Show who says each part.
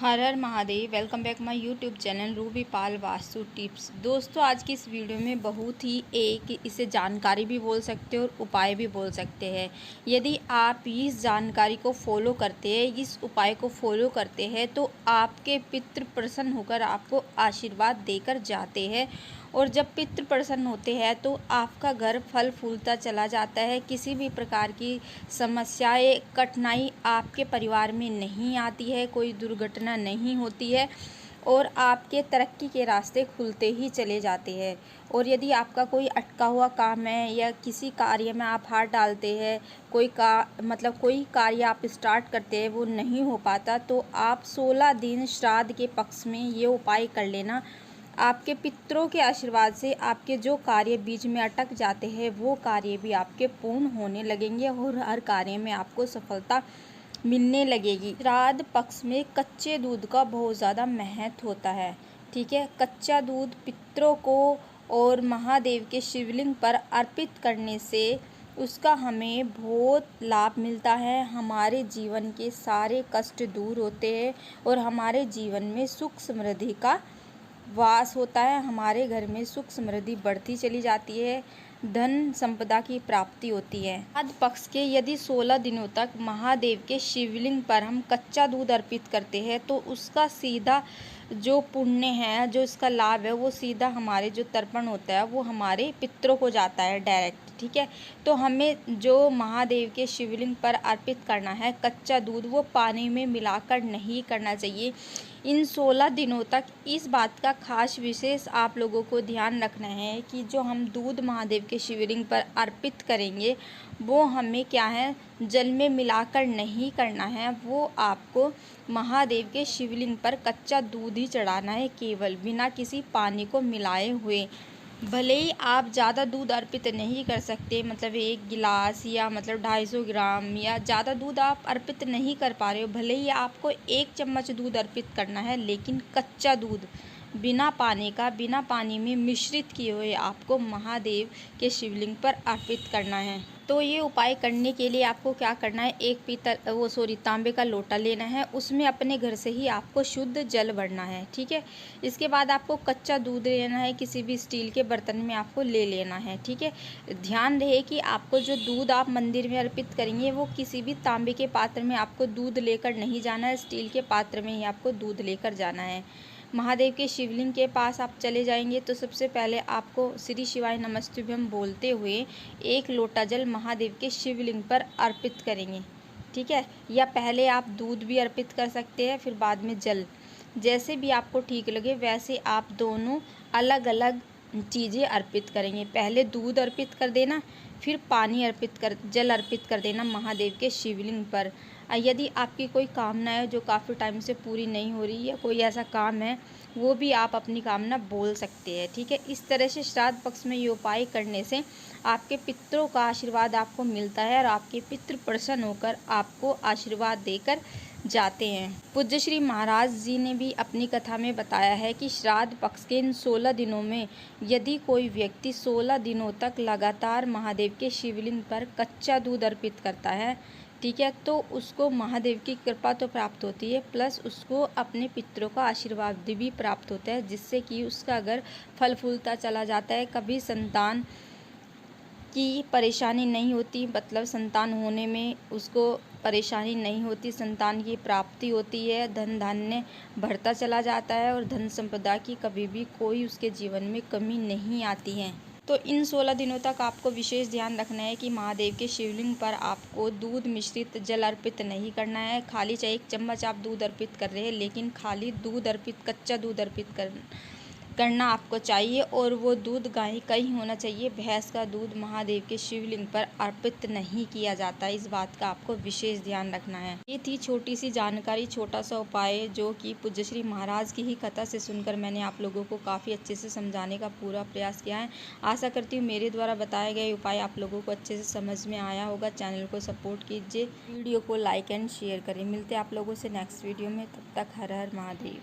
Speaker 1: Her her Mahadev. Welcome back my YouTube channel Ruby Pal vastu tips. दोस्तों, आज की इस वीडियो में बहुत ही इसे जानकारी भी बोल सकते हो और उपाय भी बोल सकते हैं। यदि आप इस जानकारी को फॉलो करते हैं, इस उपाय को फॉलो करते हैं, तो आपके पितृ प्रसन्न होकर आपको आशीर्वाद देकर जाते हैं। और जब पितृ प्रसन्न होते हैं तो आपका घर फल फूलता चला जाता है। किसी भी प्रकार की समस्याएं, कठिनाई आपके परिवार में नहीं आती है, कोई दुर्घटना नहीं होती है और आपके तरक्की के रास्ते खुलते ही चले जाते हैं। और यदि आपका कोई अटका हुआ काम है या किसी कार्य में आप हाथ डालते हैं, कोई कार्य आप स्टार्ट करते हैं वो नहीं हो पाता, तो आप 16 दिन श्राद्ध के पक्ष में ये उपाय कर लेना। आपके पितरों के आशीर्वाद से आपके जो कार्य बीच में अटक जाते हैं वो कार्य भी आपके पूर्ण होने लगेंगे और हर कार्य में आपको सफलता मिलने लगेगी। श्राद्ध पक्ष में कच्चे दूध का बहुत ज़्यादा महत्व होता है। ठीक है, कच्चा दूध पितरों को और महादेव के शिवलिंग पर अर्पित करने से उसका हमें बहुत लाभ मिलता है। हमारे जीवन के सारे कष्ट दूर होते हैं और हमारे जीवन में सुख समृद्धि का वास होता है। हमारे घर में सुख समृद्धि बढ़ती चली जाती है, धन संपदा की प्राप्ति होती है। श्राद्ध पक्ष के यदि 16 दिनों तक महादेव के शिवलिंग पर हम कच्चा दूध अर्पित करते हैं तो उसका सीधा जो पुण्य है, जो इसका लाभ है, वो सीधा हमारे जो तर्पण होता है वो हमारे पितरों को जाता है डायरेक्ट। ठीक है, तो हमें जो महादेव के शिवलिंग पर अर्पित करना है कच्चा दूध, वो पानी में मिलाकर नहीं करना चाहिए। इन 16 दिनों तक इस बात का खास विशेष आप लोगों को ध्यान रखना है कि जो हम दूध महादेव के शिवलिंग पर अर्पित करेंगे वो हमें क्या है, जल में मिलाकर नहीं करना है। वो आपको महादेव के शिवलिंग पर कच्चा दूध ही चढ़ाना है, केवल बिना किसी पानी को मिलाए हुए। भले ही आप ज़्यादा दूध अर्पित नहीं कर सकते, मतलब 1 गिलास या 250 ग्राम या ज़्यादा दूध आप अर्पित नहीं कर पा रहे हो, भले ही आपको 1 चम्मच दूध अर्पित करना है, लेकिन कच्चा दूध बिना पानी का, बिना पानी में मिश्रित किए हुए आपको महादेव के शिवलिंग पर अर्पित करना है। तो ये उपाय करने के लिए आपको क्या करना है, एक तांबे का लोटा लेना है, उसमें अपने घर से ही आपको शुद्ध जल भरना है। ठीक है, इसके बाद आपको कच्चा दूध लेना है, किसी भी स्टील के बर्तन में आपको ले लेना है। ठीक है, ध्यान रहे कि आपको जो दूध आप मंदिर में अर्पित करेंगे वो किसी भी तांबे के पात्र में आपको दूध लेकर नहीं जाना है, स्टील के पात्र में ही आपको दूध लेकर जाना है। महादेव के शिवलिंग के पास आप चले जाएंगे तो सबसे पहले आपको श्री शिवाय नमस्तुभ्यम बोलते हुए 1 लोटा जल महादेव के शिवलिंग पर अर्पित करेंगे। ठीक है, या पहले आप दूध भी अर्पित कर सकते हैं, फिर बाद में जल, जैसे भी आपको ठीक लगे वैसे आप दोनों अलग अलग चीज़ें अर्पित करेंगे। पहले दूध अर्पित कर देना, फिर जल अर्पित कर देना महादेव के शिवलिंग पर। यदि आपकी कोई कामना है जो काफ़ी टाइम से पूरी नहीं हो रही है, कोई ऐसा काम है, वो भी आप अपनी कामना बोल सकते हैं। ठीक है, इस तरह से श्राद्ध पक्ष में ये उपाय करने से आपके पितरों का आशीर्वाद आपको मिलता है और आपके पितृ प्रसन्न होकर आपको आशीर्वाद देकर जाते हैं। पूज्य श्री महाराज जी ने भी अपनी कथा में बताया है कि श्राद्ध पक्ष के इन 16 दिनों में यदि कोई व्यक्ति 16 दिनों तक लगातार महादेव के शिवलिंग पर कच्चा दूध अर्पित करता है, ठीक है, तो उसको महादेव की कृपा तो प्राप्त होती है, प्लस उसको अपने पितरों का आशीर्वाद भी प्राप्त होता है, जिससे कि उसका घर फल फूलता चला जाता है। कभी संतान की परेशानी नहीं होती, मतलब संतान होने में उसको परेशानी नहीं होती, संतान की प्राप्ति होती है, धन धान्य बढ़ता चला जाता है और धन संपदा की कभी भी कोई उसके जीवन में कमी नहीं आती है। तो इन 16 दिनों तक आपको विशेष ध्यान रखना है कि महादेव के शिवलिंग पर आपको दूध मिश्रित जल अर्पित नहीं करना है। खाली चाहे 1 चम्मच आप दूध अर्पित कर रहे हैं, लेकिन खाली कच्चा दूध अर्पित करना आपको चाहिए और वो दूध गाय का ही होना चाहिए। भैंस का दूध महादेव के शिवलिंग पर अर्पित नहीं किया जाता, इस बात का आपको विशेष ध्यान रखना है। ये थी छोटी सी जानकारी, छोटा सा उपाय जो कि पूज्य श्री महाराज की ही कथा से सुनकर मैंने आप लोगों को काफ़ी अच्छे से समझाने का पूरा प्रयास किया है। आशा करती हूँ मेरे द्वारा बताए गए उपाय आप लोगों को अच्छे से समझ में आया होगा। चैनल को सपोर्ट कीजिए, वीडियो को लाइक एंड शेयर करें। मिलते हैं आप लोगों से नेक्स्ट वीडियो में, तब तक हर हर महादेव।